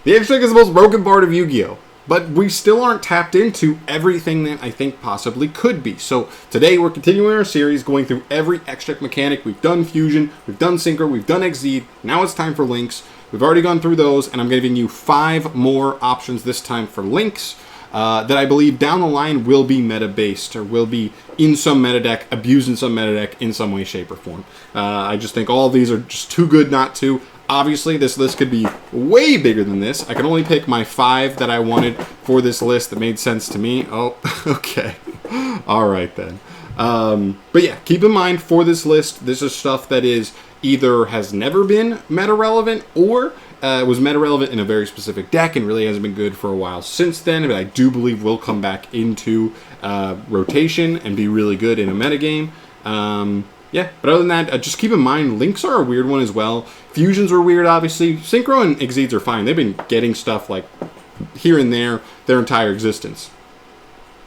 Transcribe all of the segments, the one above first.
The extra deck is the most broken part of Yu-Gi-Oh! But we still aren't tapped into everything that I think possibly could be. So today we're continuing our series, going through every extra deck mechanic. We've done Fusion, we've done Synchro, we've done Exceed. Now it's time for Links. We've already gone through those, and I'm giving you 5 more options this time for Links that I believe down the line will be meta-based, or will be in some meta deck, abused in some meta deck in some way, shape, or form. I just think all of these are just too good not to. Obviously, this list could be way bigger than this. I can only pick my 5 that I wanted for this list that made sense to me. Oh, okay. All right, then. But yeah, keep in mind for this list, this is stuff that is either has never been meta-relevant or was meta-relevant in a very specific deck and really hasn't been good for a while since then. But I do believe will come back into rotation and be really good in a metagame. Yeah, but other than that, just keep in mind, Links are a weird one as well. Fusions are weird, obviously. Synchro and Exceeds are fine. They've been getting stuff like here and there their entire existence.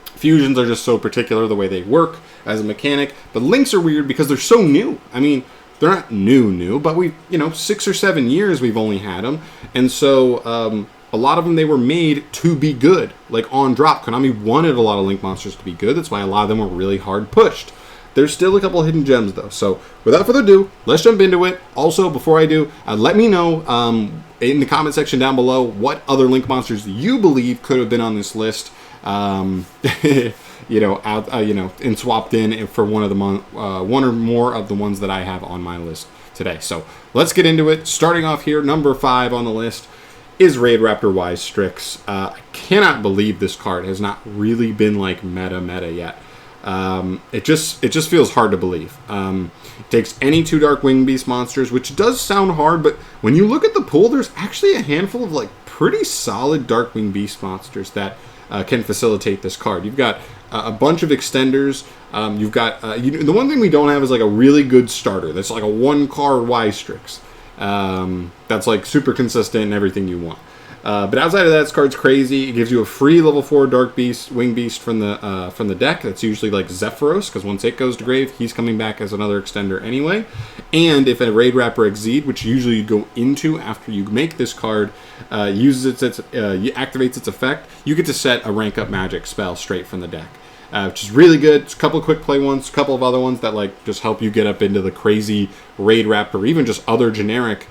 Fusions are just so particular the way they work as a mechanic. But Links are weird because they're so new. I mean, they're not new, but we, 6 or 7 years we've only had them. And so a lot of them, they were made to be good, like on drop. Konami wanted a lot of Link monsters to be good. That's why a lot of them were really hard pushed. There's still a couple hidden gems, though. So, without further ado, let's jump into it. Also, before I do, let me know in the comment section down below what other Link monsters you believe could have been on this list. And swapped in for one or more of the ones that I have on my list today. So, let's get into it. Starting off here, number 5 on the list is Raid Raptorwise Strix. I cannot believe this card has not really been like meta yet. It just feels hard to believe. It takes any 2 Dark Wing Beast monsters, which does sound hard, but when you look at the pool, there's actually a handful of like pretty solid Dark Wing Beast monsters that can facilitate this card. You've got a bunch of extenders. You've got the one thing we don't have is like a really good starter. That's like a 1-card Y Strix. That's like super consistent and everything you want. But outside of that, this card's crazy. It gives you a free level 4 Dark Beast, Wing Beast from the deck. That's usually like Zephyros, because once it goes to grave, he's coming back as another extender anyway. And if a Raid Raptor Exceed, which usually you go into after you make this card, activates its effect, you get to set a rank up magic spell straight from the deck. Which is really good. It's a couple of quick play ones, a couple of other ones that like just help you get up into the crazy Raid Raptor, or even just other generic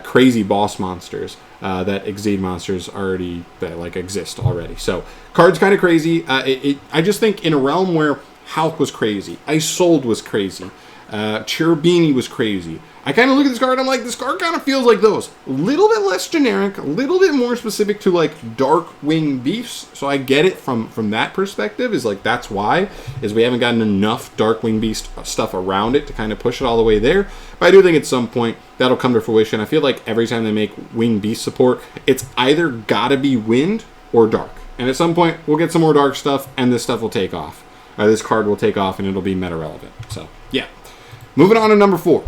crazy boss monsters that Exceed monsters already exist already. So card's kind of crazy. I just think in a realm where Hulk was crazy, Ice Sold was crazy, Cherubini was crazy. I kind of look at this card and I'm like, this card kind of feels like those. A little bit less generic, a little bit more specific to like Dark Wing Beasts. So I get it from that perspective, is like that's why, is we haven't gotten enough Dark Wing Beast stuff around it to kind of push it all the way there. But I do think at some point that'll come to fruition. I feel like every time they make Wing Beast support, it's either gotta be Wind or Dark. And at some point we'll get some more Dark stuff and this stuff will take off. This card will take off and it'll be meta relevant. So yeah. Moving on to number 4.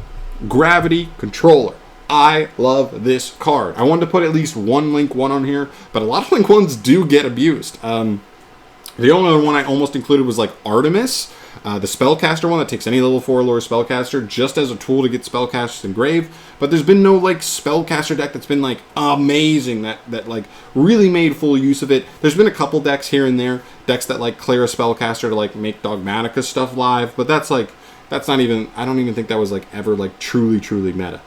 Gravity Controller. I love this card. I wanted to put at least one Link 1 on here, but a lot of Link 1s do get abused. The only other one I almost included was like Artemis, the Spellcaster one that takes any level 4 lore Spellcaster just as a tool to get Spellcasters engraved. But there's been no like Spellcaster deck that's been like amazing, that like really made full use of it. There's been a couple decks here and there, decks that like clear a Spellcaster to like make Dogmatica stuff live, but that's not even, I don't even think that was like ever like truly meta.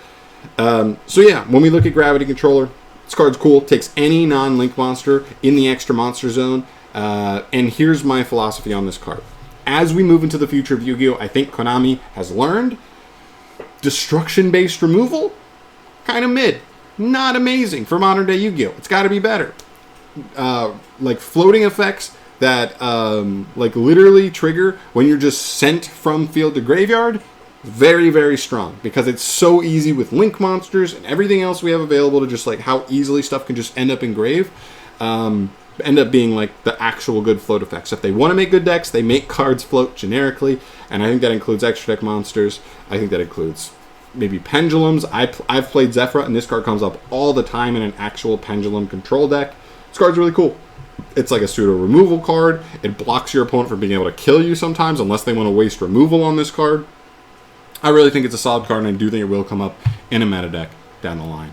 So yeah, when we look at Gravity Controller, this card's cool. Takes any non-Link monster in the extra monster zone. And here's my philosophy on this card. As we move into the future of Yu-Gi-Oh!, I think Konami has learned destruction-based removal, kind of mid. Not amazing for modern day Yu-Gi-Oh! It's got to be better. Like floating effects that like literally trigger when you're just sent from field to graveyard, very strong, because it's so easy with Link monsters and everything else we have available to just like how easily stuff can just end up in grave, end up being like the actual good float effects. If they want to make good decks, they make cards float generically, and I think that includes extra deck monsters. I think that includes maybe pendulums. I've played Zephyra, and this card comes up all the time in an actual pendulum control deck. This card's really cool. It's like a pseudo removal card. It blocks your opponent from being able to kill you sometimes, unless they want to waste removal on this card. I really think it's a solid card, and I do think it will come up in a meta deck down the line.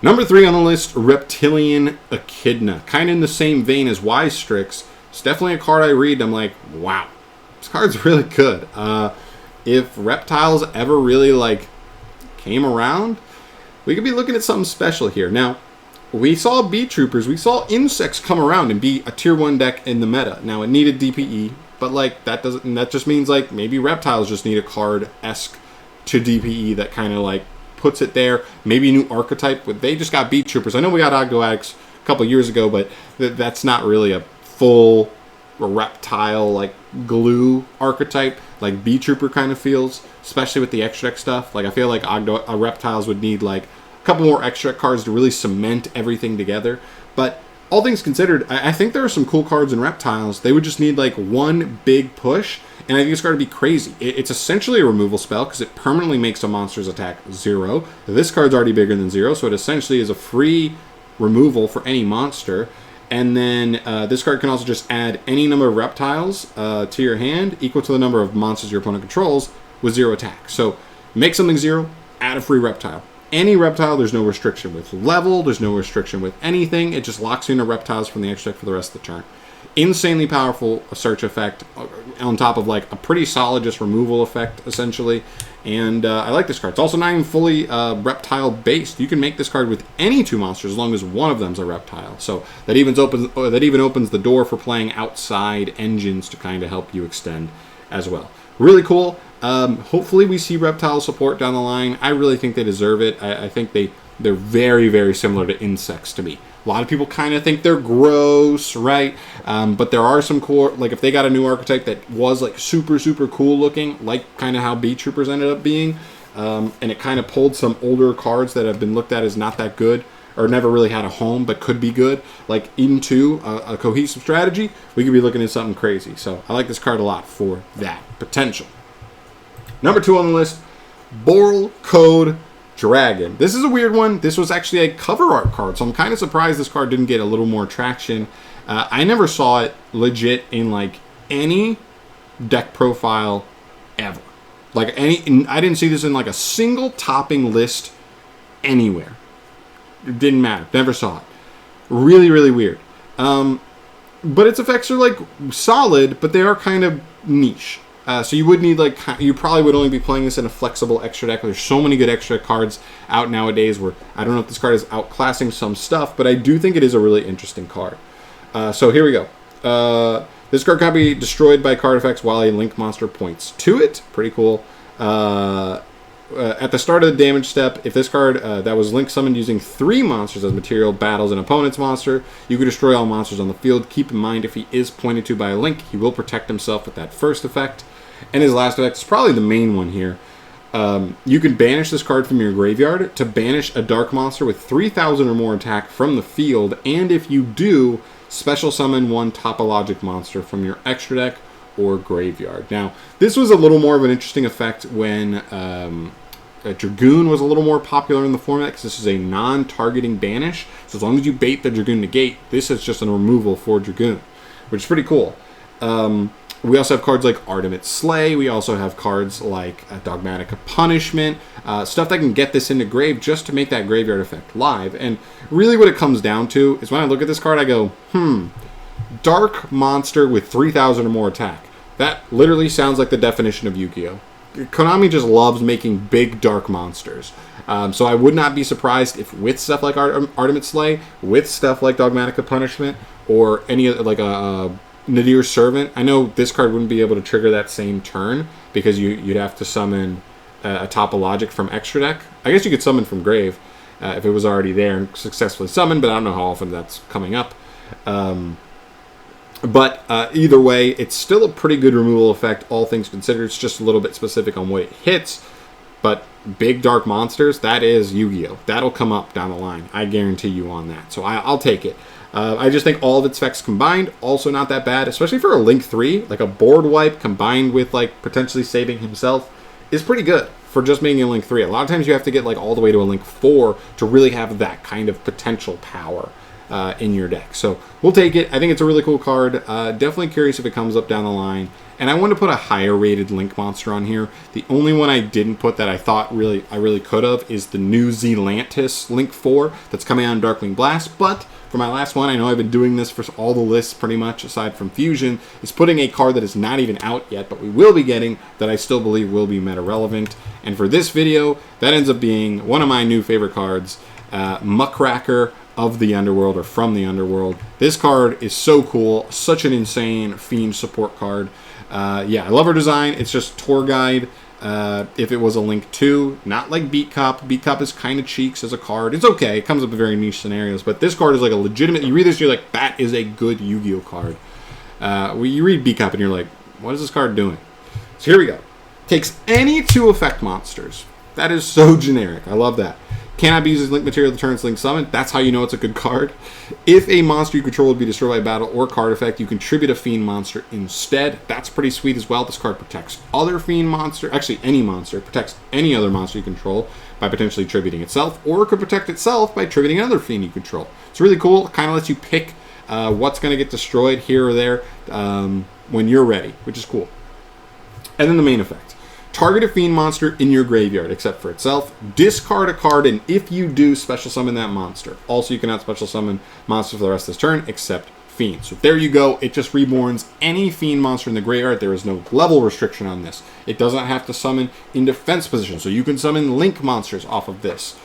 Number 3 on the list, Reptilian Echidna. Kind of in the same vein as Wise Strix. It's definitely a card I read and I'm like, wow, this card's really good. If reptiles ever really like came around, we could be looking at something special here. Now, we saw bee troopers, we saw insects come around and be a tier 1 deck in the meta. Now, it needed DPE, but like that just means like maybe reptiles just need a card-esque to DPE that kind of like puts it there. Maybe a new archetype, but they just got bee troopers. I know we got Ogdo Addicts a couple years ago, but that's not really a full reptile like glue archetype like bee trooper kind of feels, especially with the extra deck stuff. Like I feel like reptiles would need like a couple more extra cards to really cement everything together. But all things considered, I think there are some cool cards in reptiles. They would just need like one big push, and I think it's going to be crazy. It's essentially a removal spell because it permanently makes a monster's attack 0. This card's already bigger than 0, so it essentially is a free removal for any monster. And then this card can also just add any number of reptiles to your hand equal to the number of monsters your opponent controls with 0 attack. So make something 0, add a free reptile. Any reptile, there's no restriction with level, there's no restriction with anything. It just locks you into reptiles from the extra deck for the rest of the turn. Insanely powerful search effect on top of like a pretty solid just removal effect essentially. And I like this card. It's also not even fully reptile based. You can make this card with any 2 monsters as long as one of them's a reptile. So that even opens the door for playing outside engines to kind of help you extend as well. Really cool. Hopefully we see reptile support down the line. I really think they deserve it. I think they're very, very similar to insects to me. A lot of people kind of think they're gross, right? But there are some cool, like if they got a new archetype that was like super, super cool looking, like kind of how bee troopers ended up being, and it kind of pulled some older cards that have been looked at as not that good or never really had a home but could be good, like into a cohesive strategy, we could be looking at something crazy. So I like this card a lot for that potential. Number 2 on the list, Boral Code Dragon. This is a weird one. This was actually a cover art card, so I'm kind of surprised this card didn't get a little more traction. I never saw it legit in like any deck profile ever. Like I didn't see this in like a single topping list anywhere. It didn't matter. Never saw it. Really, really weird. But its effects are like solid, but they are kind of niche. So you would need like, you probably would only be playing this in a flexible extra deck. There's so many good extra cards out nowadays where I don't know if this card is outclassing some stuff, but I do think it is a really interesting card. So here we go. This card can be destroyed by card effects while a link monster points to it. Pretty cool. At the start of the damage step, if this card that was link summoned using 3 monsters as material battles an opponent's monster, you can destroy all monsters on the field. Keep in mind, if he is pointed to by a link, he will protect himself with that first effect. And his last effect is probably the main one here. You can banish this card from your graveyard to banish a dark monster with 3,000 or more attack from the field, and if you do, special summon 1 topologic monster from your extra deck or graveyard. Now, this was a little more of an interesting effect when a Dragoon was a little more popular in the format, because this is a non-targeting banish. So as long as you bait the Dragoon negate, this is just a removal for Dragoon, which is pretty cool. We also have cards like Ultimate Slay. We also have cards like Dogmatic Punishment. Stuff that can get this into grave just to make that graveyard effect live. And really what it comes down to is when I look at this card, I go, dark monster with 3,000 or more attack. That literally sounds like the definition of Yu-Gi-Oh! Konami just loves making big dark monsters. So I would not be surprised if with stuff like Ultimate Slay, with stuff like Dogmatic Punishment, or any like a Nadir's Servant. I know this card wouldn't be able to trigger that same turn because you'd have to summon a Topologic from extra deck. I guess you could summon from grave if it was already there and successfully summoned, but I don't know how often that's coming up. But either way, it's still a pretty good removal effect, all things considered. It's just a little bit specific on what it hits. But big dark monsters, that is Yu-Gi-Oh! That'll come up down the line. I guarantee you on that. So I'll take it. I just think all of its effects combined, also not that bad, especially for a Link 3. Like a board wipe combined with like potentially saving himself is pretty good for just making a Link 3. A lot of times you have to get like all the way to a Link 4 to really have that kind of potential power. in your deck. So we'll take it. I think it's a really cool card. Definitely curious if it comes up down the line. And I want to put a higher rated Link monster on here. The only one I didn't put that I thought I really could have is the New Zealantis Link 4 that's coming out in Darkling Blast. But for my last one, I know I've been doing this for all the lists pretty much aside from Fusion, is putting a card that is not even out yet, but we will be getting, that I still believe will be meta relevant. And for this video, that ends up being one of my new favorite cards, Muckracker of the Underworld, or from the Underworld. This card is so cool, such an insane Fiend support card. Yeah, I love her design. It's just tour guide. If it was a Link 2, not like Beat Cop. Beat Cop is kind of cheeks as a card. It's okay. It comes up in very niche scenarios. But this card is like a legitimate... You read this, you're like, that is a good Yu-Gi-Oh card. Well, you read Beat Cop and you're like, what is this card doing? So here we go. Takes any 2 effect monsters. That is so generic. I love that. Cannot be used as Link material to turn its Link summon. That's how you know it's a good card. If a monster you control would be destroyed by battle or card effect, you contribute a Fiend monster instead. That's pretty sweet as well. This card protects other Fiend monster, actually any monster, protects any other monster you control by potentially tributing itself, or it could protect itself by tributing another Fiend you control. It's really cool. It kind of lets you pick what's going to get destroyed here or there when you're ready, which is cool. And then the main effect. Target a Fiend monster in your graveyard, except for itself. Discard a card, and if you do, special summon that monster. Also, you cannot special summon monsters for the rest of this turn, except Fiend. So there you go. It just reborns any Fiend monster in the graveyard. There is no level restriction on this. It doesn't have to summon in defense position, so you can summon Link monsters off of this.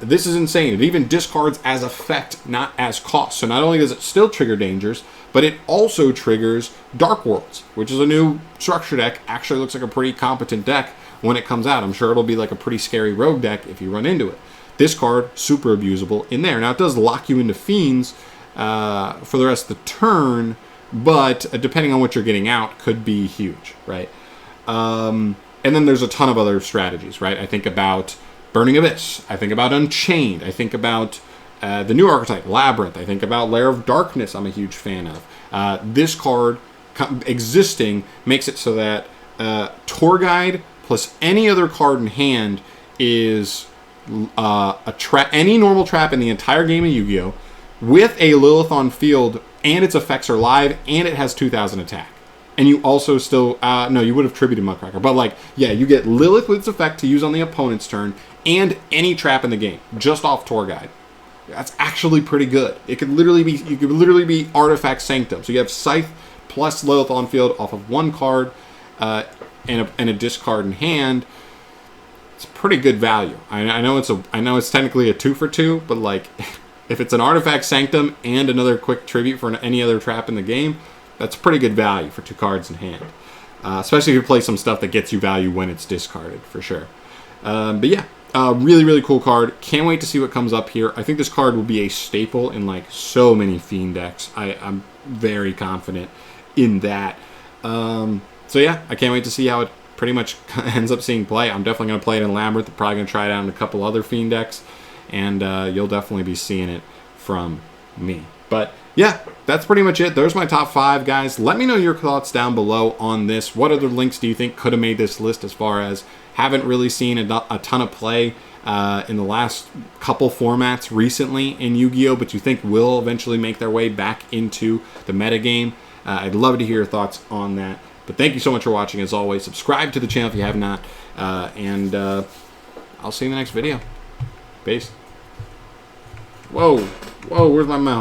This is insane. It even discards as effect, not as cost. So not only does it still trigger dangers, but it also triggers Dark Worlds, which is a new structure deck. Actually looks like a pretty competent deck when it comes out. I'm sure it'll be like a pretty scary rogue deck if you run into it. This card, super abusable in there. Now, it does lock you into Fiends for the rest of the turn, but depending on what you're getting out, could be huge, right? And then there's a ton of other strategies, right? I think about Burning Abyss. I think about Unchained. I think about the new archetype, Labyrinth. I think about Lair of Darkness, I'm a huge fan of. This card existing makes it so that Tour Guide plus any other card in hand is any normal trap in the entire game of Yu-Gi-Oh! With a Lilith on field, and its effects are live, and it has 2,000 attack. And you also still... no, you would have tributed Muckracker. But, like, yeah, you get Lilith with its effect to use on the opponent's turn, and any trap in the game, just off Tour Guide. That's actually pretty good. It could literally be... You could literally be Artifact Sanctum. So you have Scythe plus Lilith on field off of one card, and a discard in hand. It's pretty good value. I know it's technically a 2 for 2, but, like, if it's an Artifact Sanctum and another quick tribute for any other trap in the game, that's pretty good value for 2 cards in hand. Especially if you play some stuff that gets you value when it's discarded, for sure. But yeah, really, really cool card. Can't wait to see what comes up here. I think this card will be a staple in like so many Fiend decks. I'm very confident in that. So yeah, I can't wait to see how it pretty much ends up seeing play. I'm definitely going to play it in Labyrinth. I'm probably going to try it out in a couple other Fiend decks. And you'll definitely be seeing it from me. But yeah, that's pretty much it. There's my top 5, guys. Let me know your thoughts down below on this. What other links do you think could have made this list, as far as haven't really seen a ton of play in the last couple formats recently in Yu-Gi-Oh!, but you think will eventually make their way back into the metagame? I'd love to hear your thoughts on that. But thank you so much for watching, as always. Subscribe to the channel if you have not. And I'll see you in the next video. Peace. Whoa, where's my mouse?